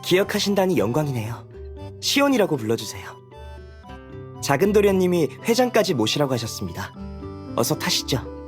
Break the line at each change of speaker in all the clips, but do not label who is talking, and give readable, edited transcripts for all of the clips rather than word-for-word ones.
기억하신다니 영광이네요. 시온이라고 불러주세요. 작은 도련님이 회장까지 모시라고 하셨습니다. 어서 타시죠.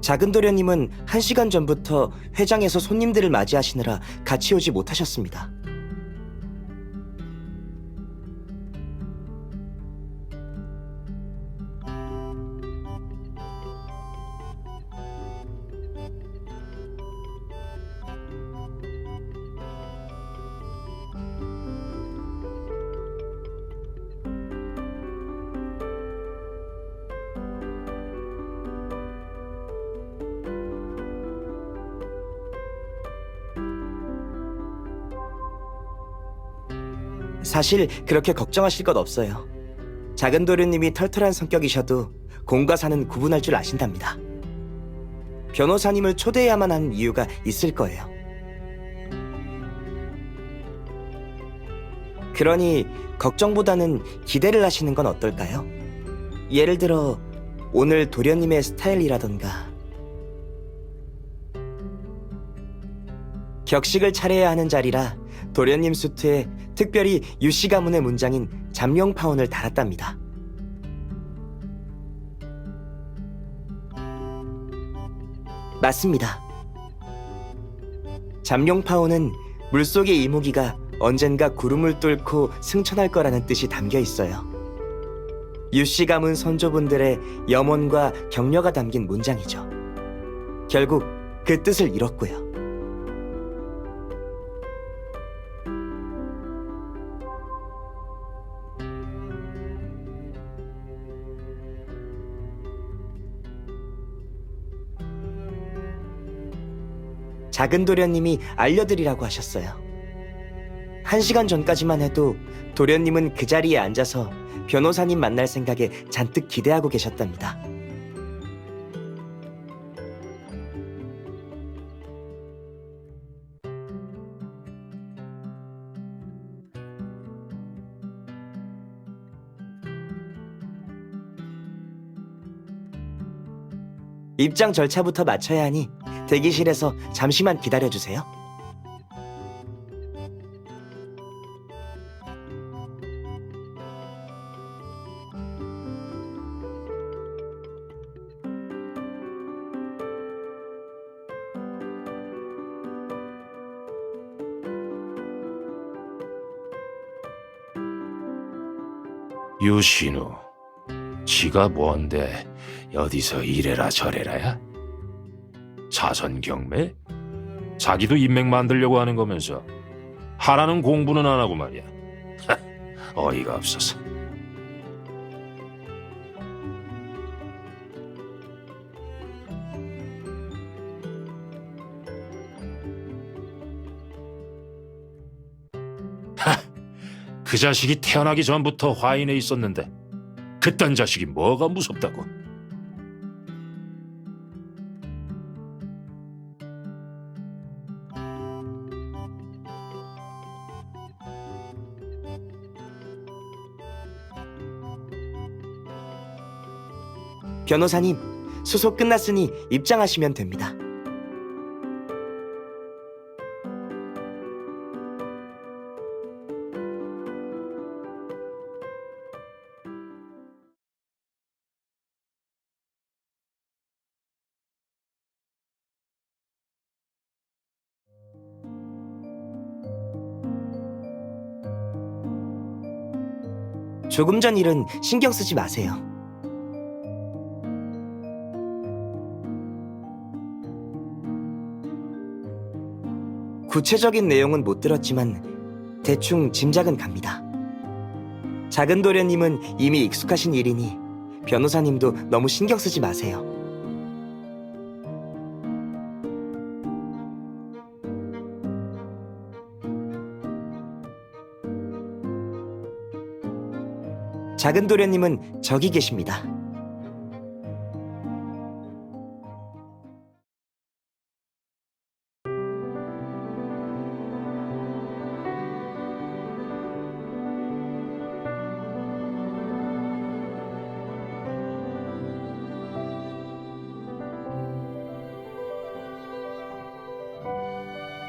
작은 도련님은 1시간 전부터 회장에서 손님들을 맞이하시느라 같이 오지 못하셨습니다. 사실 그렇게 걱정하실 것 없어요. 작은 도련님이 털털한 성격이셔도 공과 사는 구분할 줄 아신답니다. 변호사님을 초대해야만 하는 이유가 있을 거예요. 그러니 걱정보다는 기대를 하시는 건 어떨까요? 예를 들어 오늘 도련님의 스타일이라던가 격식을 차려야 하는 자리라 도련님 수트에 특별히 유씨 가문의 문장인 잠룡파운을 달았답니다. 맞습니다. 잠룡파운은 물속의 이무기가 언젠가 구름을 뚫고 승천할 거라는 뜻이 담겨 있어요. 유씨 가문 선조분들의 염원과 격려가 담긴 문장이죠. 결국 그 뜻을 이뤘고요. 작은 도련님이 알려드리라고 하셨어요. 1시간 전까지만 해도 도련님은 그 자리에 앉아서 변호사님 만날 생각에 잔뜩 기대하고 계셨답니다. 입장 절차부터 마쳐야 하니 대기실에서 잠시만 기다려주세요.
유신우, 지가 뭔데 어디서 이래라 저래라야? 사선경매? 자기도 인맥 만들려고 하는 거면서 하라는 공부는 안 하고 말이야. 어이가 없어서. 그 자식이 태어나기 전부터 화인에 있었는데 그딴 자식이 뭐가 무섭다고.
변호사님, 수소 끝났으니 입장하시면 됩니다. 조금 전 일은 신경 쓰지 마세요. 구체적인 내용은 못 들었지만 대충 짐작은 갑니다. 작은 도련님은 이미 익숙하신 일이니 변호사님도 너무 신경 쓰지 마세요. 작은 도련님은 저기 계십니다.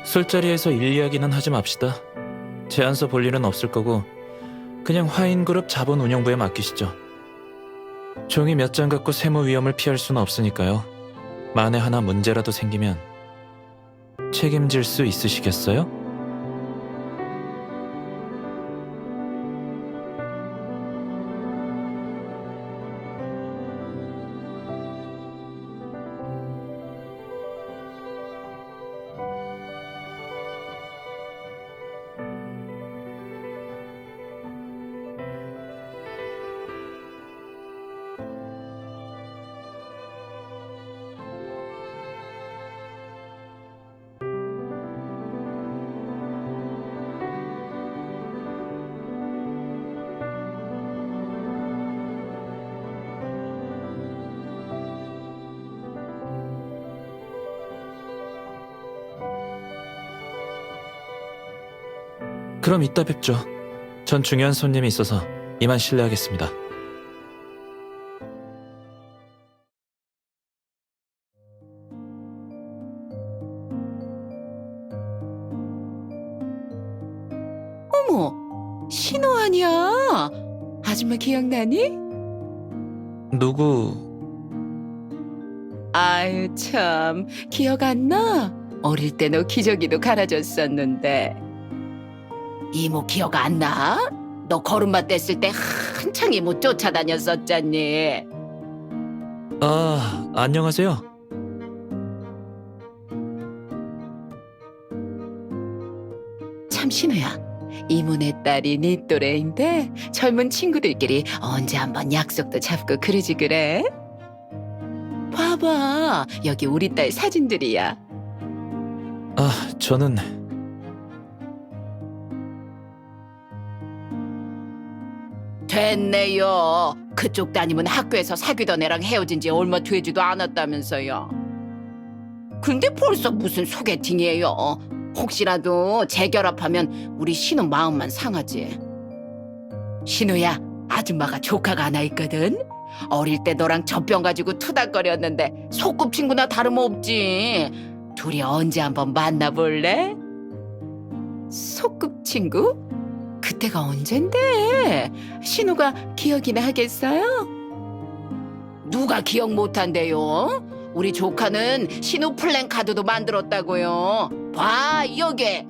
술자리에서 일 이야기는 하지 맙시다. 제안서 볼 일은 없을 거고 그냥 화인그룹 자본운용부에 맡기시죠. 종이 몇 장 갖고 세무 위험을 피할 수는 없으니까요. 만에 하나 문제라도 생기면 책임질 수 있으시겠어요? 그럼 이따 뵙죠. 전 중요한 손님이 있어서 이만 실례하겠습니다.
어머, 신호 아니야? 아줌마 기억나니?
누구...
아유 참, 기억 안 나? 어릴 때 너 기저귀도 갈아줬었는데. 이모 기억 안 나? 너 걸음마 뗐을 때 한창 이모 쫓아다녔었잖니.
아, 안녕하세요.
참 신우야, 이모네 딸이 네 또래인데 젊은 친구들끼리 언제 한번 약속도 잡고 그러지 그래? 봐봐, 여기 우리 딸 사진들이야.
아, 저는...
됐네요. 그쪽 따님은 학교에서 사귀던 애랑 헤어진 지 얼마 되지도 않았다면서요. 근데 벌써 무슨 소개팅이에요. 혹시라도 재결합하면 우리 신우 마음만 상하지. 신우야, 아줌마가 조카가 하나 있거든. 어릴 때 너랑 젖병 가지고 투닥거렸는데 소꿉친구나 다름없지. 둘이 언제 한번 만나볼래? 소꿉친구? 그때가 언젠데? 신우가 기억이나 하겠어요? 누가 기억 못한대요? 우리 조카는 신우 플랜카드도 만들었다고요. 봐, 여기.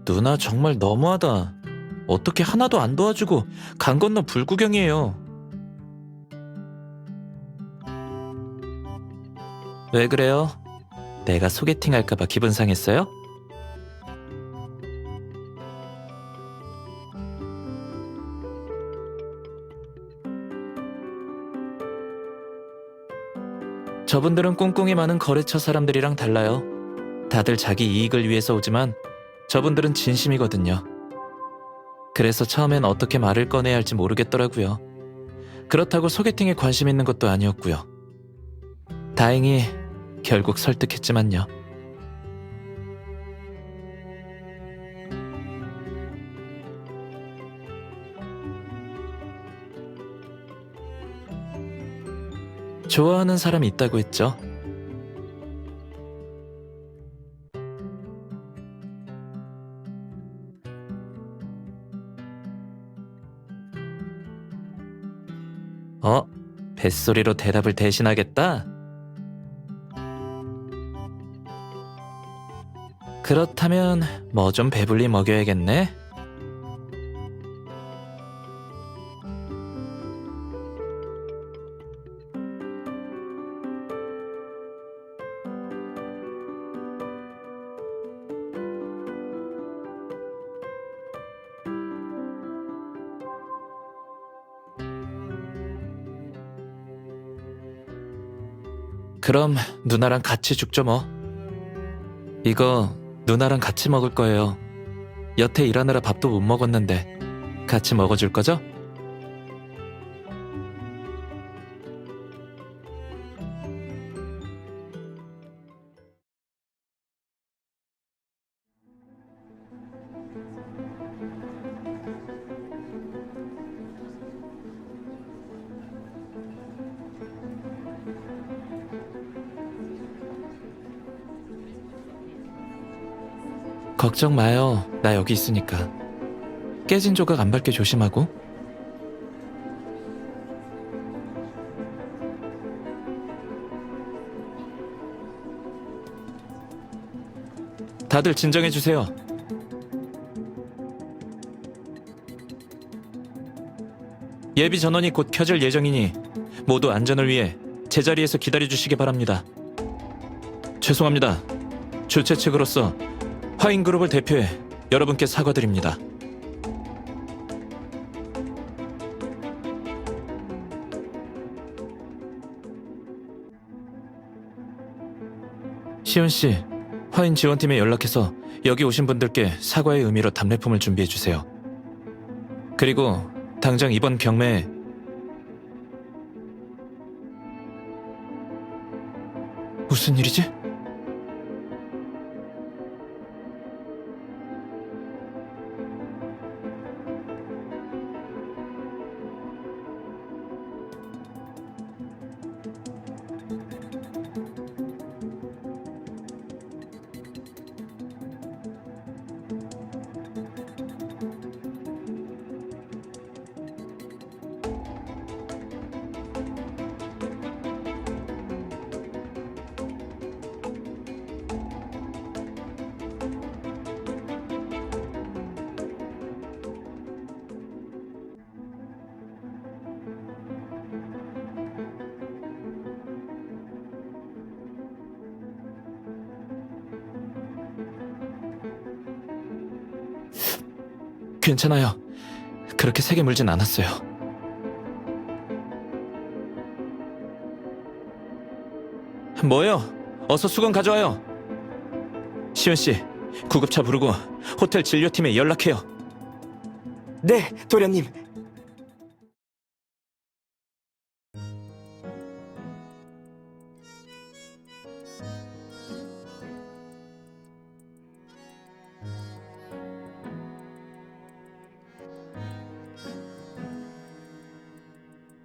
누나 정말 너무하다. 어떻게 하나도 안 도와주고 강 건너 불구경이에요. 왜 그래요? 내가 소개팅 할까봐 기분 상했어요? 저분들은 꿍꿍이 많은 거래처 사람들이랑 달라요. 다들 자기 이익을 위해서 오지만 저분들은 진심이거든요. 그래서 처음엔 어떻게 말을 꺼내야 할지 모르겠더라고요. 그렇다고 소개팅에 관심 있는 것도 아니었고요. 다행히 결국 설득했지만요. 좋아하는 사람이 있다고 했죠. 뱃소리로 대답을 대신하겠다? 그렇다면 뭐 좀 배불리 먹여야겠네. 그럼 누나랑 같이 죽죠 뭐. 이거 누나랑 같이 먹을 거예요. 여태 일하느라 밥도 못 먹었는데 같이 먹어줄 거죠? 걱정 마요. 나 여기 있으니까. 깨진 조각 안 밟게 조심하고. 다들 진정해 주세요. 예비 전원이 곧 켜질 예정이니 모두 안전을 위해 제자리에서 기다려 주시기 바랍니다. 죄송합니다. 주최 측으로서 화인그룹을 대표해 여러분께 사과드립니다. 시은 씨, 화인 지원팀에 연락해서 여기 오신 분들께 사과의 의미로 답례품을 준비해 주세요. 그리고 당장 이번 경매에 무슨 일이지? 괜찮아요. 그렇게 세게 물진 않았어요. 뭐요? 어서 수건 가져와요. 시은 씨, 구급차 부르고 호텔 진료팀에 연락해요.
네, 도련님.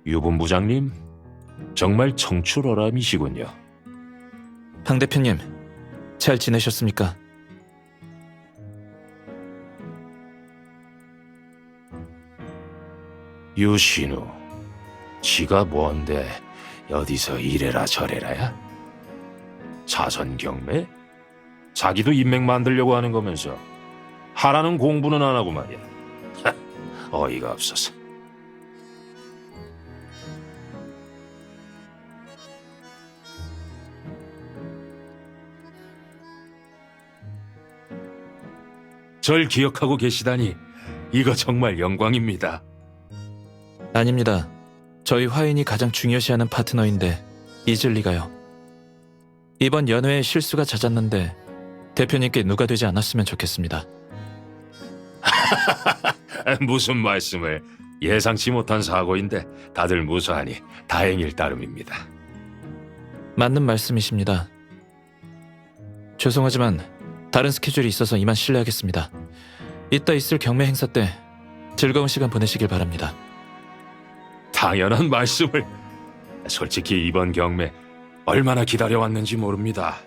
유본부장님, 정말 청출어람이시군요.
방 대표님, 잘 지내셨습니까?
유신우, 지가 뭔데 어디서 이래라 저래라야? 사선 경매? 자기도 인맥 만들려고 하는 거면서 하라는 공부는 안 하고 말이야. 어이가 없어서. 절 기억하고 계시다니 이거 정말 영광입니다.
아닙니다. 저희 화인이 가장 중요시하는 파트너인데 잊을 리가요. 이번 연회에 실수가 잦았는데 대표님께 누가 되지 않았으면 좋겠습니다.
무슨 말씀을. 예상치 못한 사고인데 다들 무사하니 다행일 따름입니다.
맞는 말씀이십니다. 죄송하지만 다른 스케줄이 있어서 이만 실례하겠습니다. 이따 있을 경매 행사 때 즐거운 시간 보내시길 바랍니다.
당연한 말씀을. 솔직히 이번 경매 얼마나 기다려왔는지 모릅니다.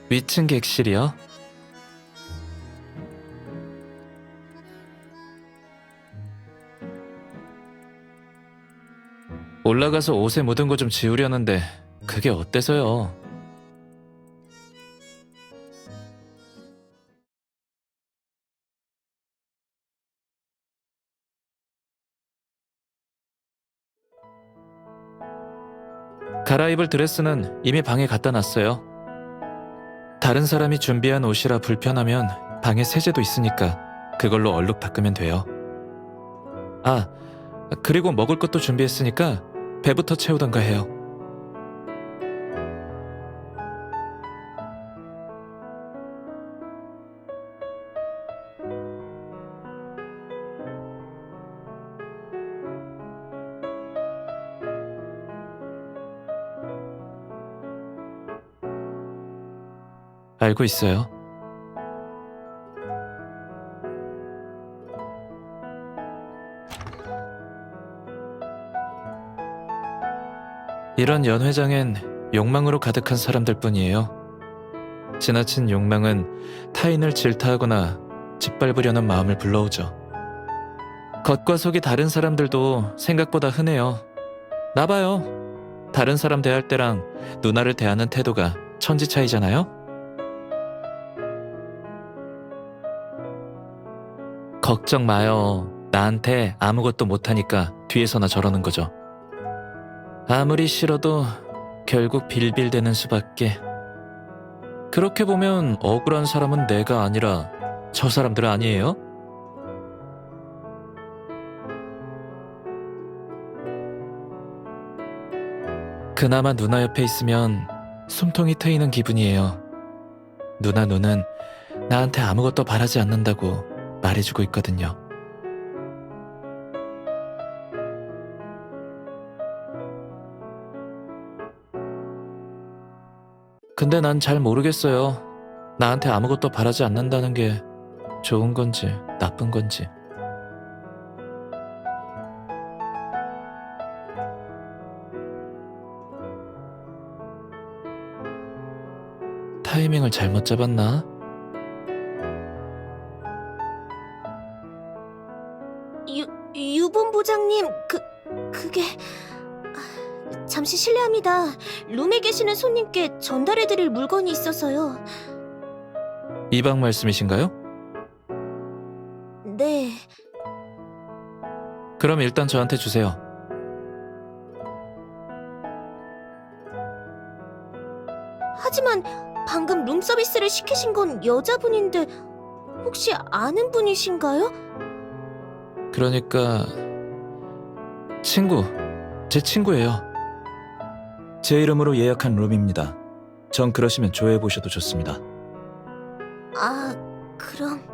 위층 객실이요? 올라가서 옷에 묻은 거 좀 지우려는데 그게 어때서요? 갈아입을 드레스는 이미 방에 갖다 놨어요. 다른 사람이 준비한 옷이라 불편하면 방에 세제도 있으니까 그걸로 얼룩 닦으면 돼요. 아, 그리고 먹을 것도 준비했으니까 배부터 채우던가 해요. 알고 있어요. 이런 연회장엔 욕망으로 가득한 사람들 뿐이에요. 지나친 욕망은 타인을 질타하거나 짓밟으려는 마음을 불러오죠. 겉과 속이 다른 사람들도 생각보다 흔해요. 나봐요. 다른 사람 대할 때랑 누나를 대하는 태도가 천지 차이잖아요? 걱정 마요. 나한테 아무것도 못하니까 뒤에서나 저러는 거죠. 아무리 싫어도 결국 빌빌대는 수밖에. 그렇게 보면 억울한 사람은 내가 아니라 저 사람들 아니에요? 그나마 누나 옆에 있으면 숨통이 트이는 기분이에요. 누나 눈은 나한테 아무것도 바라지 않는다고 말해주고 있거든요. 근데 난 잘 모르겠어요. 나한테 아무것도 바라지 않는다는 게 좋은 건지 나쁜 건지. 타이밍을 잘못 잡았나?
유본부장님, 그게... 잠시 실례합니다. 룸에 계시는 손님께 전달해드릴 물건이 있어서요.
이방 말씀이신가요?
네,
그럼 일단 저한테 주세요.
하지만 방금 룸서비스를 시키신 건 여자분인데 혹시 아는 분이신가요?
그러니까 제 친구예요.
제 이름으로 예약한 룸입니다. 전 그러시면 조회해보셔도 좋습니다.
아, 그럼...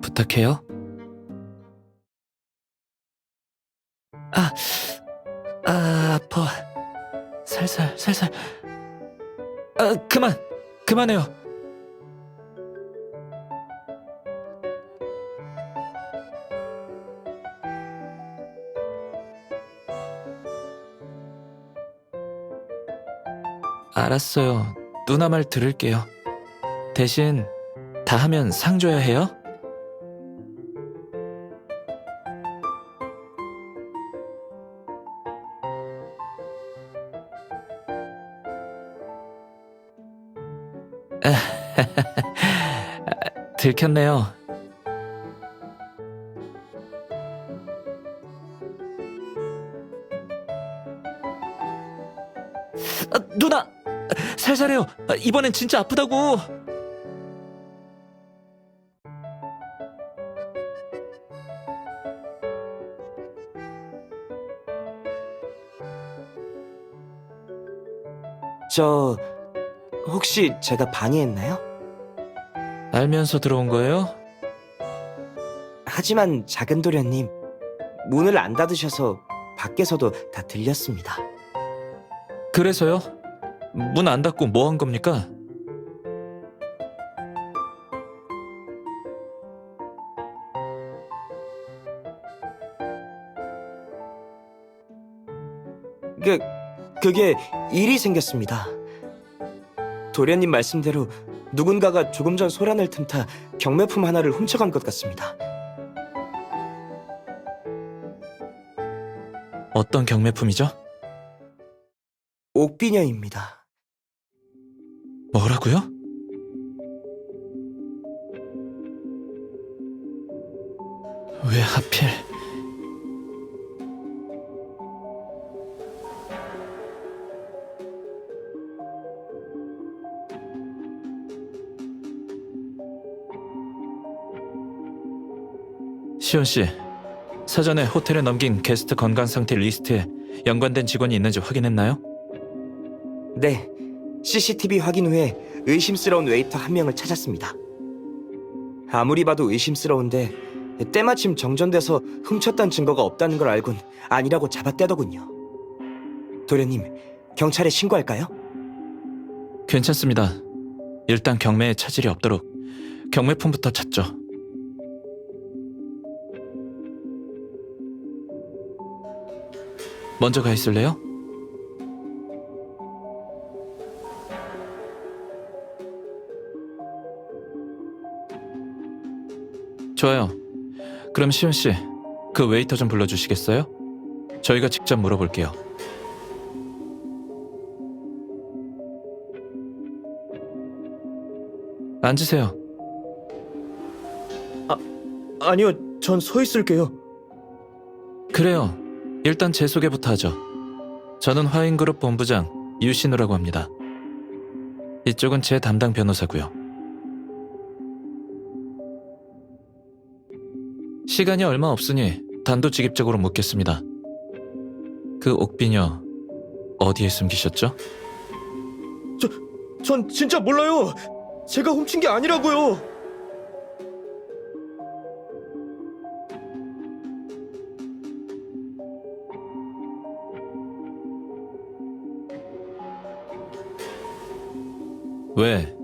부탁해요. 아파. 살살. 그만해요. 알았어요. 누나 말 들을게요. 대신 다 하면 상 줘야 해요? 들켰네요. 누나! 살살해요. 이번엔 진짜 아프다고.
저 혹시 제가 방해했나요?
알면서 들어온 거예요?
하지만 작은 도련님, 문을 안 닫으셔서 밖에서도 다 들렸습니다.
그래서요? 문 안 닫고 뭐 한 겁니까?
그게 일이 생겼습니다. 도련님 말씀대로 누군가가 조금 전 소란을 틈타 경매품 하나를 훔쳐간 것 같습니다.
어떤 경매품이죠?
옥비녀입니다.
뭐라고요? 왜 하필... 시온 씨, 사전에 호텔에 넘긴 게스트 건강 상태 리스트에 연관된 직원이 있는지 확인했나요?
네, CCTV 확인 후에 의심스러운 웨이터 한 명을 찾았습니다. 아무리 봐도 의심스러운데 때마침 정전돼서 훔쳤던 증거가 없다는 걸 알곤 아니라고 잡아떼더군요. 도련님, 경찰에 신고할까요?
괜찮습니다. 일단 경매에 차질이 없도록 경매품부터 찾죠. 먼저 가 있을래요? 좋아요. 그럼 시온 씨, 그 웨이터 좀 불러주시겠어요? 저희가 직접 물어볼게요. 앉으세요.
아니요, 전 서 있을게요.
그래요. 일단 제 소개부터 하죠. 저는 화인그룹 본부장 유신우라고 합니다. 이쪽은 제 담당 변호사고요. 시간이 얼마 없으니 단도직입적으로 묻겠습니다. 그 옥비녀 어디에 숨기셨죠?
전 진짜 몰라요. 제가 훔친 게 아니라고요.
왜?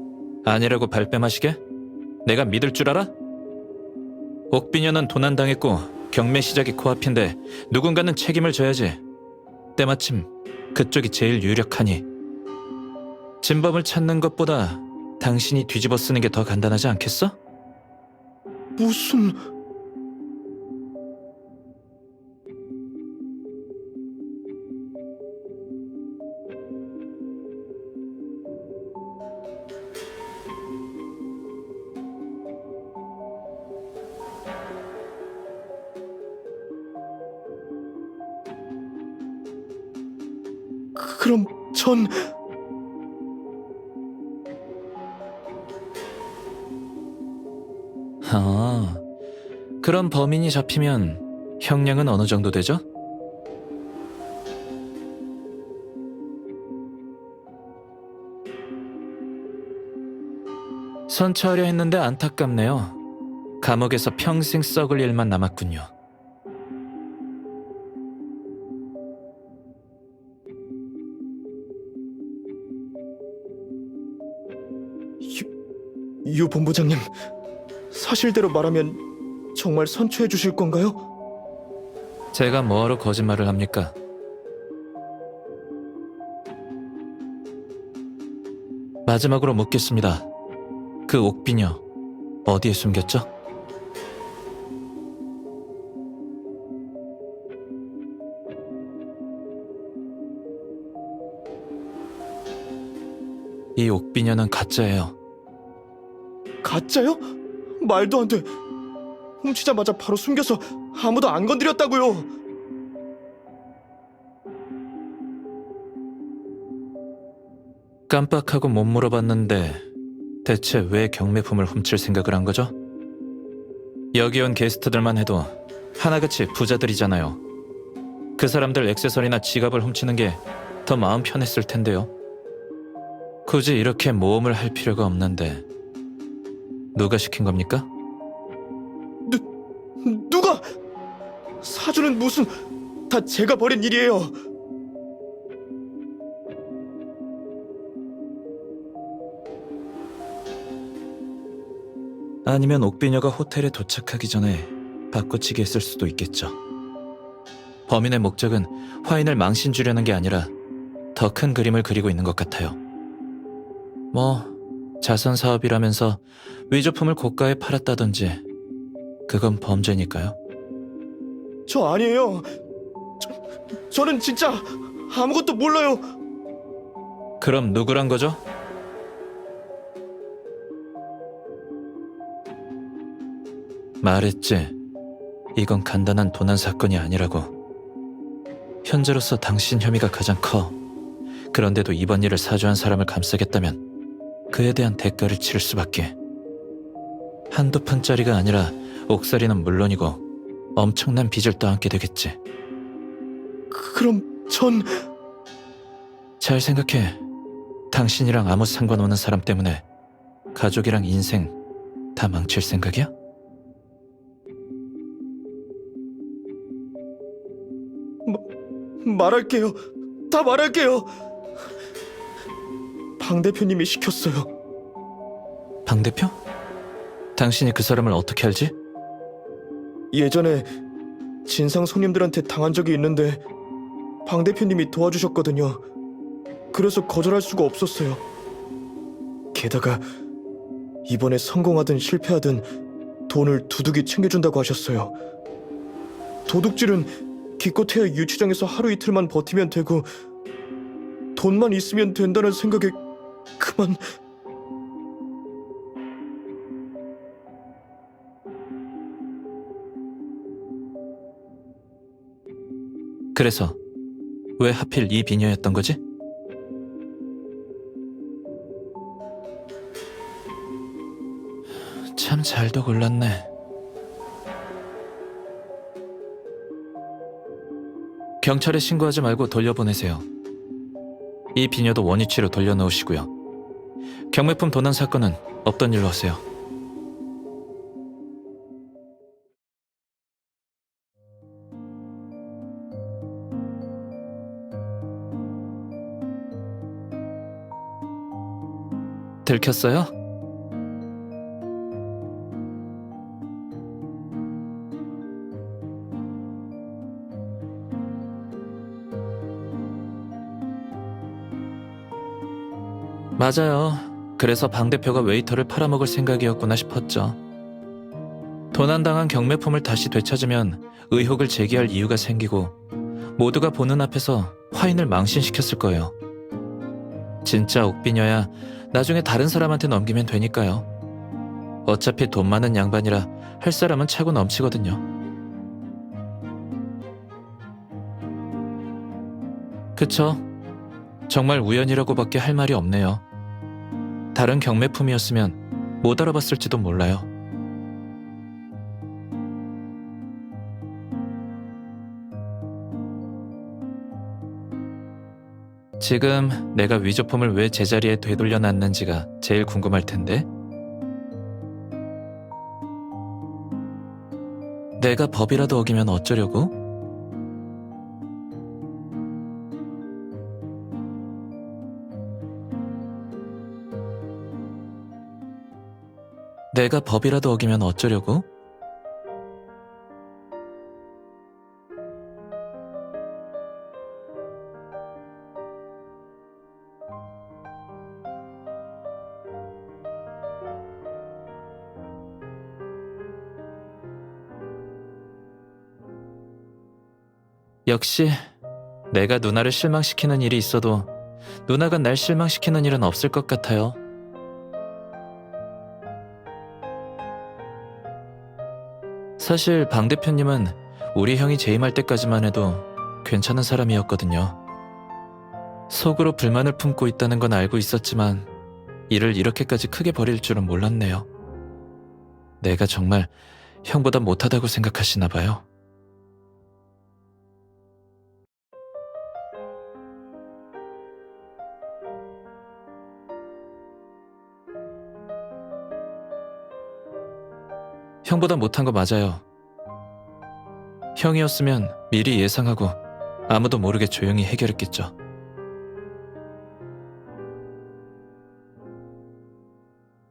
아니라고 발뺌하시게? 내가 믿을 줄 알아? 옥비녀는 도난당했고 경매 시작이 코앞인데 누군가는 책임을 져야지. 때마침 그쪽이 제일 유력하니. 진범을 찾는 것보다 당신이 뒤집어 쓰는 게 더 간단하지 않겠어?
무슨... 그럼 전...
아, 그럼 범인이 잡히면 형량은 어느 정도 되죠? 선처하려 했는데 안타깝네요. 감옥에서 평생 썩을 일만 남았군요.
유 본부장님, 사실대로 말하면 정말 선처해 주실 건가요?
제가 뭐하러 거짓말을 합니까? 마지막으로 묻겠습니다. 그 옥비녀 어디에 숨겼죠? 이 옥비녀는 가짜예요.
가짜요? 말도 안 돼. 훔치자마자 바로 숨겨서 아무도 안 건드렸다고요.
깜빡하고 못 물어봤는데 대체 왜 경매품을 훔칠 생각을 한 거죠? 여기 온 게스트들만 해도 하나같이 부자들이잖아요. 그 사람들 액세서리나 지갑을 훔치는 게 더 마음 편했을 텐데요. 굳이 이렇게 모험을 할 필요가 없는데 누가 시킨 겁니까?
누가? 사주는 무슨... 다 제가 벌인 일이에요.
아니면 옥비녀가 호텔에 도착하기 전에 바꿔치기 했을 수도 있겠죠.
범인의 목적은 화인을 망신 주려는 게 아니라 더 큰 그림을 그리고 있는 것 같아요. 뭐 자선 사업이라면서 위조품을 고가에 팔았다든지 그건 범죄니까요.
저 아니에요. 저는 진짜 아무것도 몰라요.
그럼 누구란 거죠? 말했지. 이건 간단한 도난 사건이 아니라고. 현재로서 당신 혐의가 가장 커. 그런데도 이번 일을 사주한 사람을 감싸겠다면 그에 대한 대가를 치를 수밖에. 한두 푼짜리가 아니라 옥살이는 물론이고 엄청난 빚을 떠안게 되겠지.
그럼 전...
잘 생각해. 당신이랑 아무 상관없는 사람 때문에 가족이랑 인생 다 망칠 생각이야?
말할게요. 다 말할게요. 방 대표님이 시켰어요.
방 대표? 당신이 그 사람을 어떻게 알지?
예전에 진상 손님들한테 당한 적이 있는데 방 대표님이 도와주셨거든요. 그래서 거절할 수가 없었어요. 게다가 이번에 성공하든 실패하든 돈을 두둑이 챙겨준다고 하셨어요. 도둑질은 기껏해야 유치장에서 하루 이틀만 버티면 되고 돈만 있으면 된다는 생각에 그만...
그래서 왜 하필 이 비녀였던 거지? 참 잘도 골랐네. 경찰에 신고하지 말고 돌려보내세요. 이 비녀도 원위치로 돌려놓으시고요. 경매품 도난 사건은 없던 일로 하세요. 들켰어요? 맞아요. 그래서 방 대표가 웨이터를 팔아먹을 생각이었구나 싶었죠. 도난당한 경매품을 다시 되찾으면 의혹을 제기할 이유가 생기고 모두가 보는 앞에서 화인을 망신시켰을 거예요. 진짜 옥비녀야 나중에 다른 사람한테 넘기면 되니까요. 어차피 돈 많은 양반이라 할 사람은 차고 넘치거든요. 그쵸? 정말 우연이라고밖에 할 말이 없네요. 다른 경매품이었으면 못 알아봤을지도 몰라요. 지금 내가 위조품을 왜 제자리에 되돌려놨는지가 제일 궁금할 텐데. 내가 법이라도 어기면 어쩌려고? 내가 법이라도 어기면 어쩌려고? 역시 내가 누나를 실망시키는 일이 있어도 누나가 날 실망시키는 일은 없을 것 같아요. 사실 방 대표님은 우리 형이 재임할 때까지만 해도 괜찮은 사람이었거든요. 속으로 불만을 품고 있다는 건 알고 있었지만 일을 이렇게까지 크게 벌일 줄은 몰랐네요. 내가 정말 형보다 못하다고 생각하시나 봐요. 형보다 못한 거 맞아요. 형이었으면 미리 예상하고 아무도 모르게 조용히 해결했겠죠.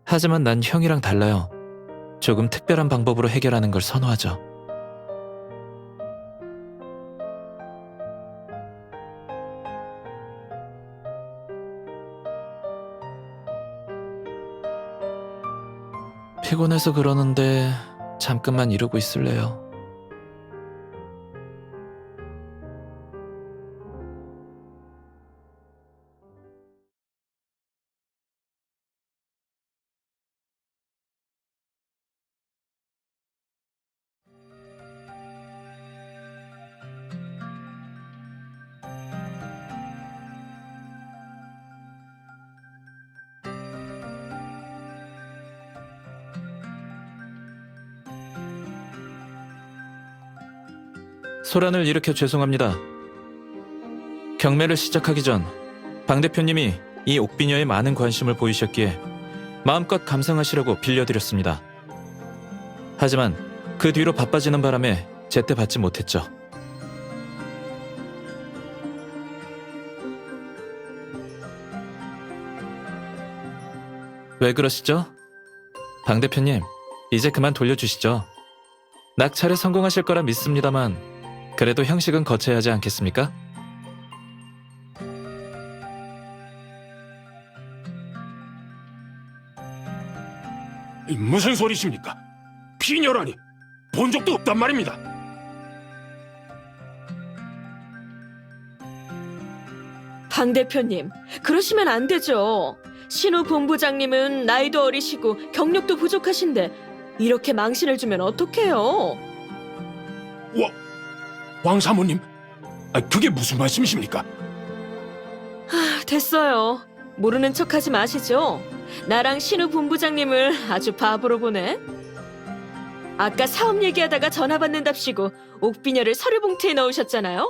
하지만 난 형이랑 달라요. 조금 특별한 방법으로 해결하는 걸 선호하죠. 피곤해서 그러는데 잠깐만 이러고 있을래요? 소란을 일으켜 죄송합니다. 경매를 시작하기 전 방 대표님이 이 옥비녀에 많은 관심을 보이셨기에 마음껏 감상하시려고 빌려드렸습니다. 하지만 그 뒤로 바빠지는 바람에 제때 받지 못했죠. 왜 그러시죠? 방 대표님, 이제 그만 돌려주시죠. 낙찰에 성공하실 거라 믿습니다만 그래도 형식은 거쳐야 하지 않겠습니까?
무슨 소리십니까? 피녀라니 본 적도 없단 말입니다.
방 대표님, 그러시면 안 되죠. 신우 본부장님은 나이도 어리시고 경력도 부족하신데 이렇게 망신을 주면 어떡해요?
왕 사모님, 그게 무슨 말씀이십니까?
됐어요. 모르는 척하지 마시죠. 나랑 신우 본부장님을 아주 바보로 보네. 아까 사업 얘기하다가 전화 받는답시고 옥비녀를 서류 봉투에 넣으셨잖아요.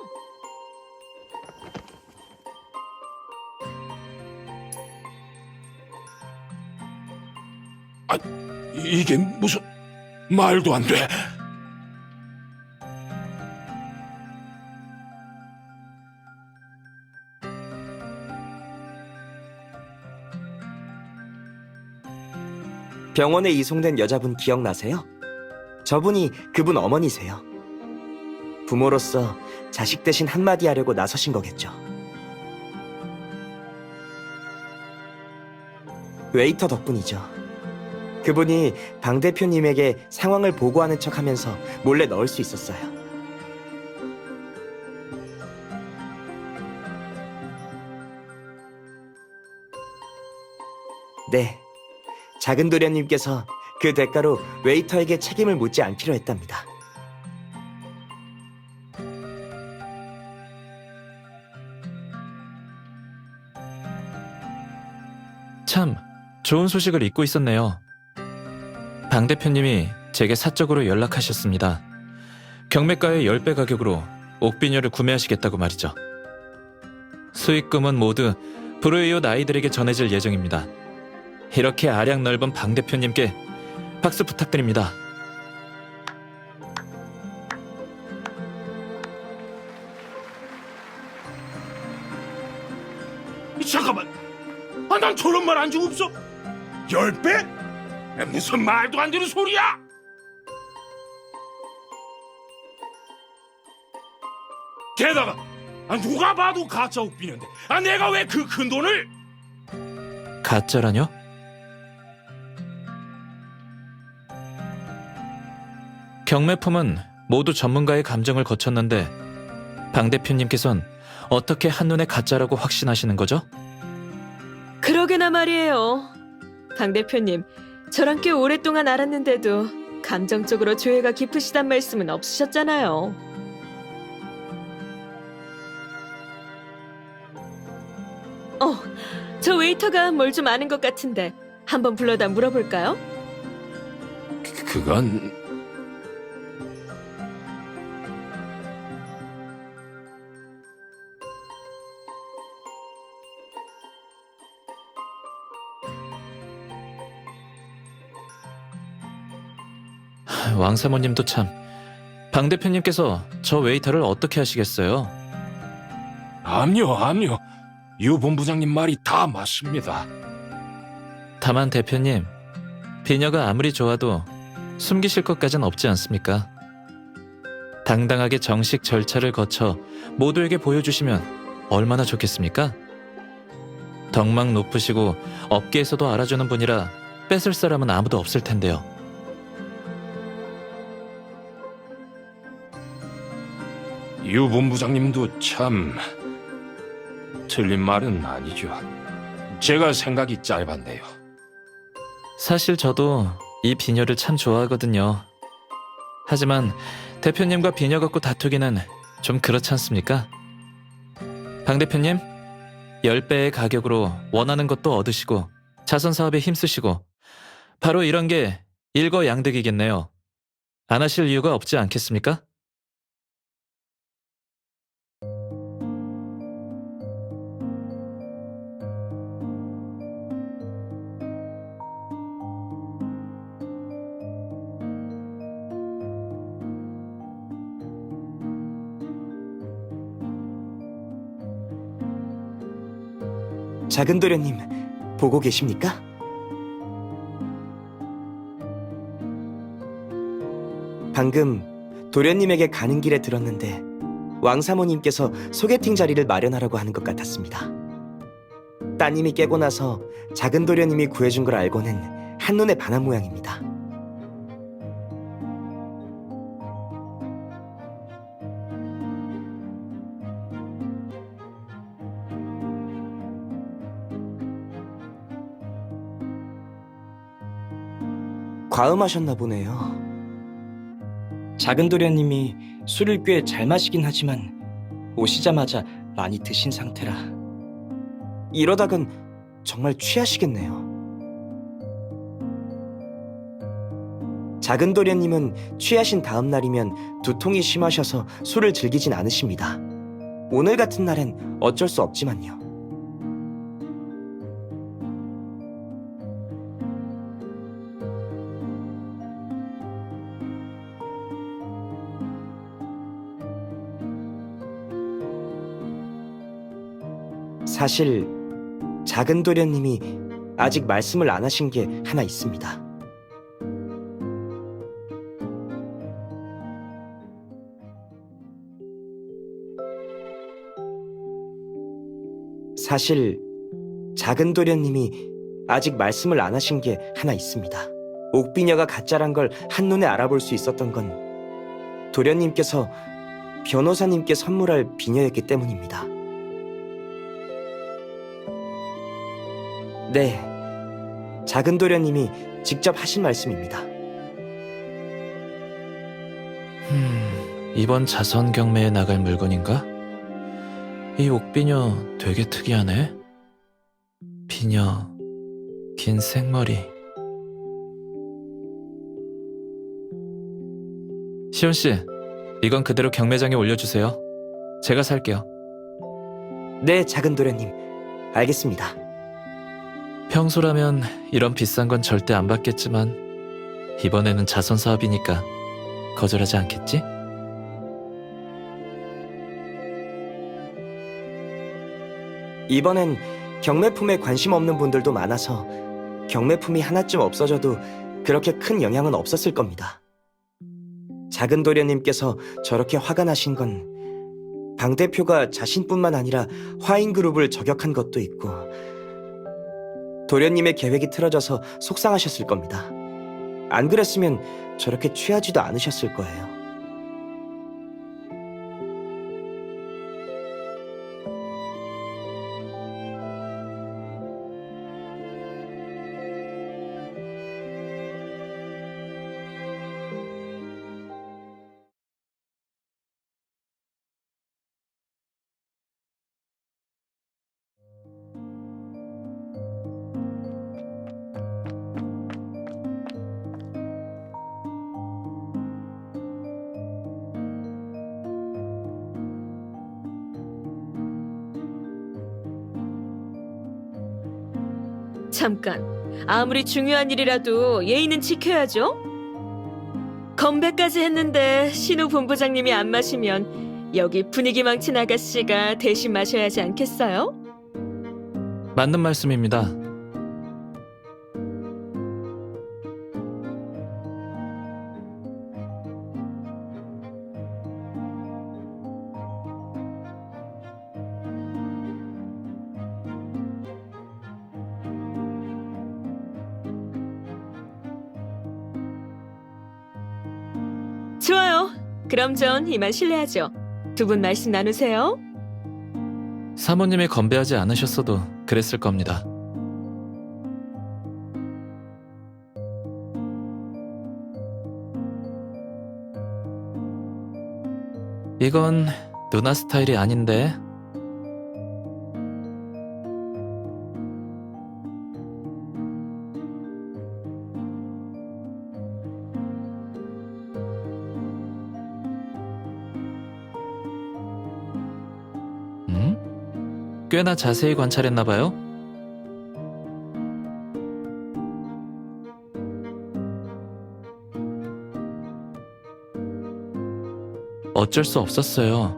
이게 무슨 말도 안 돼.
병원에 이송된 여자분 기억나세요? 저분이 그분 어머니세요. 부모로서 자식 대신 한마디 하려고 나서신 거겠죠. 웨이터 덕분이죠. 그분이 방 대표님에게 상황을 보고하는 척하면서 몰래 넣을 수 있었어요. 네, 작은 도련님께서 그 대가로 웨이터에게 책임을 묻지 않기로 했답니다.
참, 좋은 소식을 잊고 있었네요. 방 대표님이 제게 사적으로 연락하셨습니다. 경매가의 10배 가격으로 옥비녀를 구매하시겠다고 말이죠. 수익금은 모두 불우이웃 아이들에게 전해질 예정입니다. 이렇게 아량 넓은 방 대표님께 박수 부탁드립니다.
잠깐만, 난 저런 말 한 적 없어. 10배? 무슨 말도 안 되는 소리야? 게다가 누가 봐도 가짜 옥비녀인데 내가 왜 그 큰 돈을?
가짜라뇨? 경매품은 모두 전문가의 감정을 거쳤는데 방 대표님께선 어떻게 한눈에 가짜라고 확신하시는 거죠?
그러게나 말이에요. 방 대표님, 저랑 꽤 오랫동안 알았는데도 감정적으로 조예가 깊으시단 말씀은 없으셨잖아요. 저 웨이터가 뭘 좀 아는 것 같은데 한번 불러다 물어볼까요?
그건
왕 사모님도 참. 방 대표님께서 저 웨이터를 어떻게 하시겠어요?
암요. 유 본부장님 말이 다 맞습니다.
다만 대표님, 비녀가 아무리 좋아도 숨기실 것까진 없지 않습니까? 당당하게 정식 절차를 거쳐 모두에게 보여주시면 얼마나 좋겠습니까? 덕망 높으시고 업계에서도 알아주는 분이라 뺏을 사람은 아무도 없을 텐데요.
유 본부장님도 참 틀린 말은 아니죠. 제가 생각이 짧았네요.
사실 저도 이 비녀를 참 좋아하거든요. 하지만 대표님과 비녀 갖고 다투기는 좀 그렇지 않습니까? 방 대표님, 10배의 가격으로 원하는 것도 얻으시고 자선 사업에 힘쓰시고 바로 이런 게 일거양득이겠네요. 안 하실 이유가 없지 않겠습니까?
작은 도련님, 보고 계십니까? 방금 도련님에게 가는 길에 들었는데 왕 사모님께서 소개팅 자리를 마련하라고 하는 것 같았습니다. 따님이 깨고 나서 작은 도련님이 구해준 걸 알고는 한눈에 반한 모양입니다. 과음하셨나 보네요. 작은 도련님이 술을 꽤 잘 마시긴 하지만 오시자마자 많이 드신 상태라 이러다간 정말 취하시겠네요. 작은 도련님은 취하신 다음 날이면 두통이 심하셔서 술을 즐기진 않으십니다. 오늘 같은 날엔 어쩔 수 없지만요. 사실 작은 도련님이 아직 말씀을 안 하신 게 하나 있습니다. 사실 작은 도련님이 아직 말씀을 안 하신 게 하나 있습니다. 옥비녀가 가짜란 걸 한눈에 알아볼 수 있었던 건 도련님께서 변호사님께 선물할 비녀였기 때문입니다. 네, 작은 도련님이 직접 하신 말씀입니다.
이번 자선 경매에 나갈 물건인가? 이 옥비녀 되게 특이하네. 비녀, 긴 생머리. 시온 씨, 이건 그대로 경매장에 올려주세요. 제가 살게요.
네, 작은 도련님. 알겠습니다.
평소라면 이런 비싼 건 절대 안 받겠지만 이번에는 자선 사업이니까 거절하지 않겠지?
이번엔 경매품에 관심 없는 분들도 많아서 경매품이 하나쯤 없어져도 그렇게 큰 영향은 없었을 겁니다. 작은 도련님께서 저렇게 화가 나신 건 방 대표가 자신뿐만 아니라 화인그룹을 저격한 것도 있고 도련님의 계획이 틀어져서 속상하셨을 겁니다. 안 그랬으면 저렇게 취하지도 않으셨을 거예요.
잠깐, 아무리 중요한 일이라도 예의는 지켜야죠. 건배까지 했는데 신우 본부장님이 안 마시면 여기 분위기 망친 아가씨가 대신 마셔야 하지 않겠어요?
맞는 말씀입니다.
좋아요. 그럼 전 이만 실례하죠. 두 분 말씀 나누세요.
사모님이 건배하지 않으셨어도 그랬을 겁니다. 이건 누나 스타일이 아닌데. 꽤나 자세히 관찰했나 봐요. 어쩔 수 없었어요.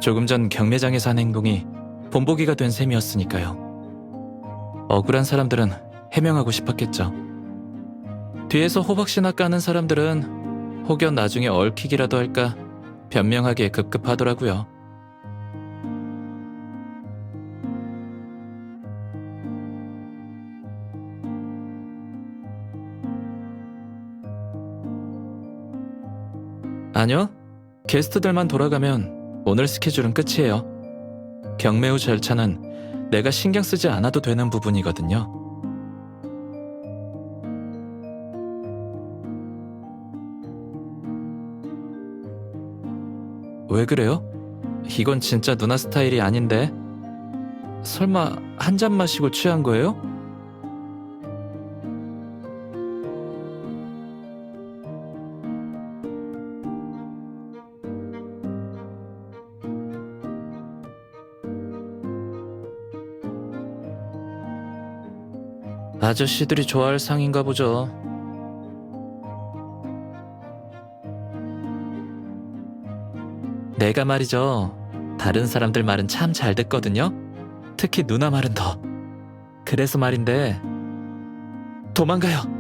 조금 전 경매장에서 한 행동이 본보기가 된 셈이었으니까요. 억울한 사람들은 해명하고 싶었겠죠. 뒤에서 호박씨나 까는 사람들은 혹여 나중에 얽히기라도 할까 변명하기에 급급하더라고요. 아니요. 게스트들만 돌아가면 오늘 스케줄은 끝이에요. 경매 후 절차는 내가 신경 쓰지 않아도 되는 부분이거든요. 왜 그래요? 이건 진짜 누나 스타일이 아닌데. 설마 한 잔 마시고 취한 거예요? 아저씨들이 좋아할 상인가 보죠. 내가 말이죠. 다른 사람들 말은 참 잘 듣거든요. 특히 누나 말은 더. 그래서 말인데 도망가요.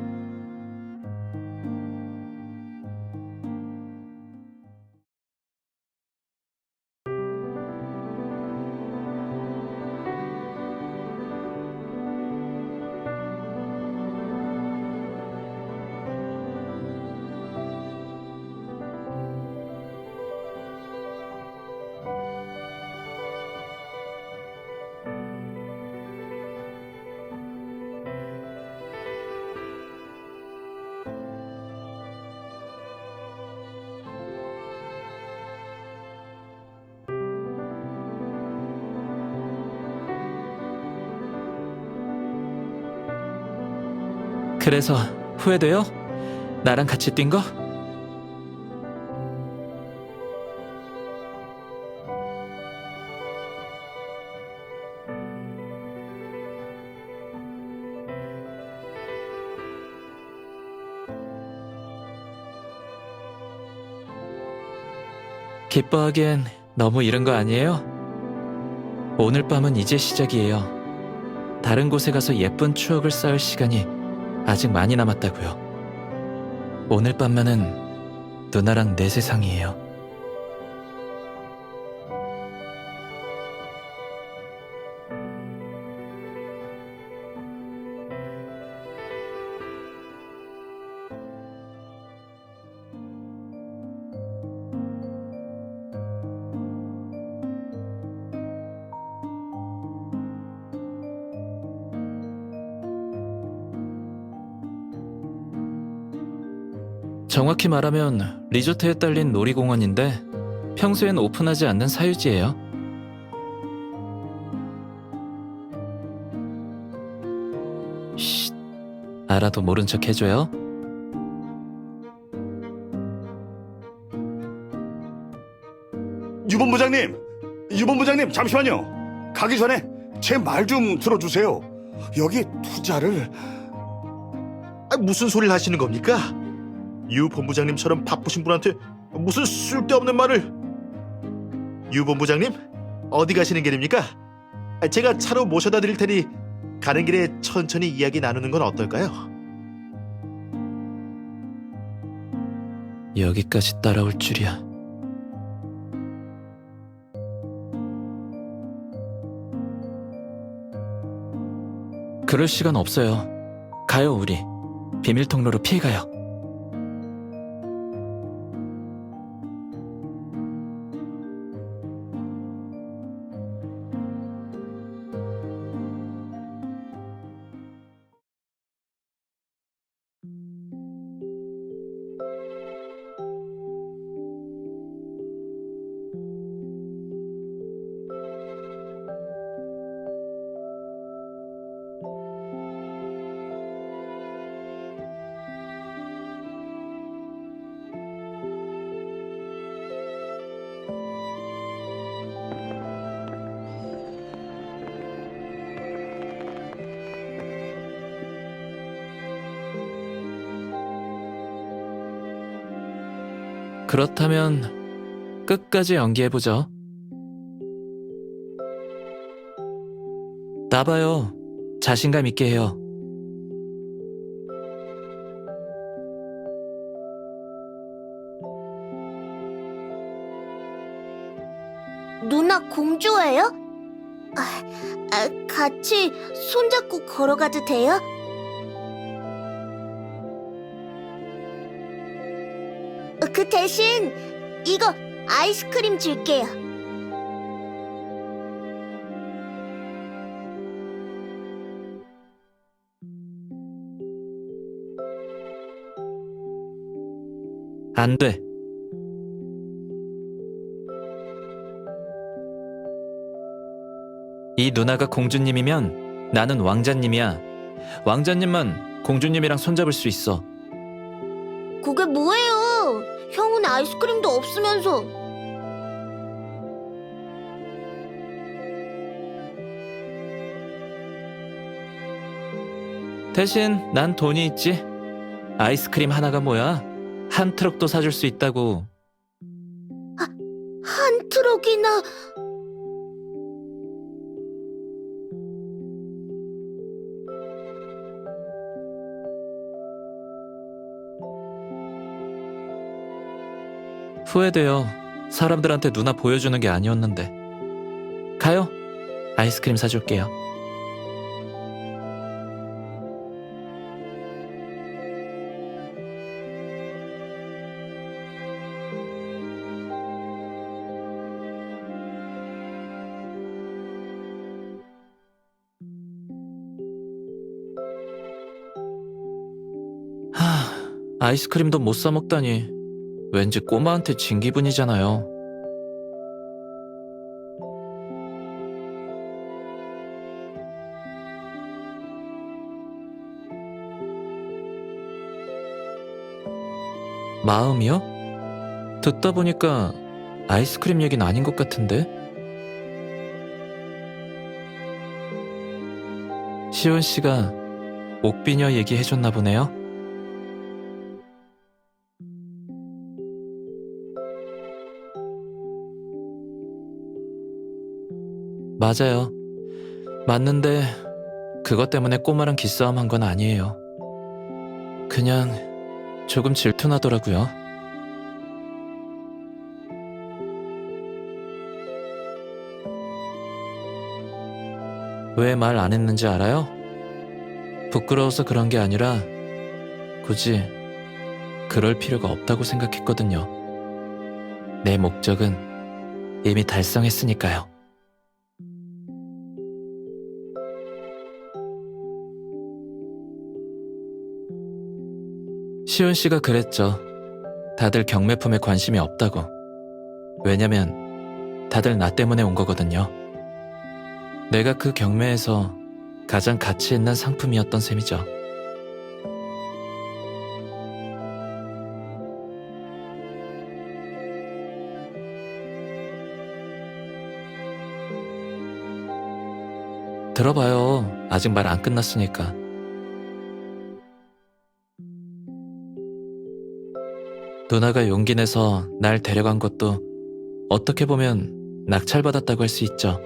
그래서 후회돼요? 나랑 같이 뛴 거? 기뻐하기엔 너무 이른 거 아니에요? 오늘 밤은 이제 시작이에요. 다른 곳에 가서 예쁜 추억을 쌓을 시간이 아직 많이 남았다고요. 오늘 밤만은 누나랑 내 세상이에요. 정확히 말하면 리조트에 딸린 놀이공원인데 평소엔 오픈하지 않는 사유지예요. 쉿, 알아도 모른 척 해줘요.
유본부장님 잠시만요. 가기 전에 제 말 좀 들어주세요. 여기 투자를
무슨 소리를 하시는 겁니까? 유 본부장님처럼 바쁘신 분한테 무슨 쓸데없는 말을. 유 본부장님, 어디 가시는 길입니까? 제가 차로 모셔다 드릴 테니 가는 길에 천천히 이야기 나누는 건 어떨까요?
여기까지 따라올 줄이야. 그럴 시간 없어요. 가요, 우리. 비밀 통로로 피해가요. 그렇다면 끝까지 연기해보죠. 나봐요. 자신감 있게 해요.
누나 공주예요? 같이 손잡고 걸어가도 돼요? 그 대신 이거 아이스크림 줄게요.
안 돼. 이 누나가 공주님이면 나는 왕자님이야. 왕자님만 공주님이랑 손잡을 수 있어.
그게 뭐예요? 형은 아이스크림도 없으면서.
대신 난 돈이 있지. 아이스크림 하나가 뭐야? 한 트럭도 사줄 수 있다고.
한 트럭이나.
후회돼요. 사람들한테 누나 보여주는 게 아니었는데. 가요. 아이스크림 사줄게요. 아이스크림도 못 사 먹다니. 왠지 꼬마한테 진 기분이잖아요. 마음이요? 듣다 보니까 아이스크림 얘기는 아닌 것 같은데? 시온 씨가 옥비녀 얘기해줬나 보네요. 맞아요. 맞는데 그것 때문에 꼬마랑 기싸움 한 건 아니에요. 그냥 조금 질투나더라고요. 왜 말 안 했는지 알아요? 부끄러워서 그런 게 아니라 굳이 그럴 필요가 없다고 생각했거든요. 내 목적은 이미 달성했으니까요. 시온 씨가 그랬죠. 다들 경매품에 관심이 없다고. 왜냐면 다들 나 때문에 온 거거든요. 내가 그 경매에서 가장 가치 있는 상품이었던 셈이죠. 들어봐요. 아직 말 안 끝났으니까. 누나가 용기 내서 날 데려간 것도 어떻게 보면 낙찰받았다고 할 수 있죠.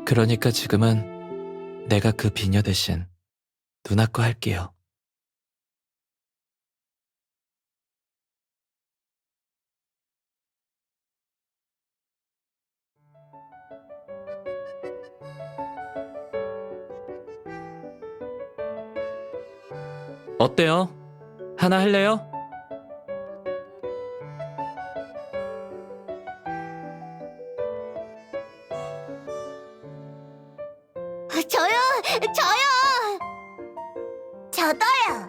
그러니까 지금은 내가 그 비녀 대신 누나 거 할게요. 어때요? 하나 할래요?
저요! 저도요!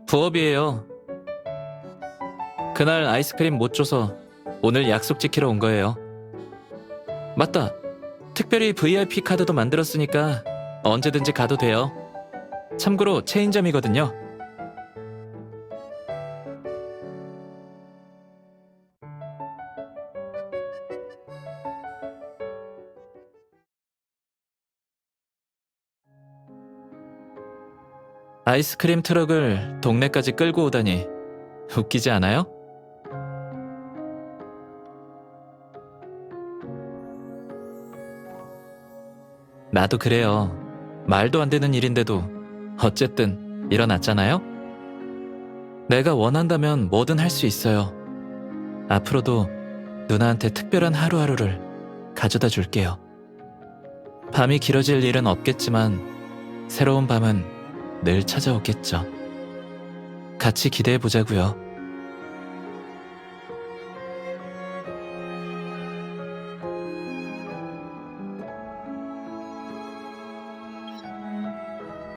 부업이에요. 그날 아이스크림 못 줘서 오늘 약속 지키러 온 거예요. 맞다. 특별히 VIP 카드도 만들었으니까 언제든지 가도 돼요. 참고로 체인점이거든요. 아이스크림 트럭을 동네까지 끌고 오다니 웃기지 않아요? 나도 그래요. 말도 안 되는 일인데도 어쨌든 일어났잖아요? 내가 원한다면 뭐든 할 수 있어요. 앞으로도 누나한테 특별한 하루하루를 가져다 줄게요. 밤이 길어질 일은 없겠지만 새로운 밤은 늘 찾아오겠죠. 같이 기대해 보자고요.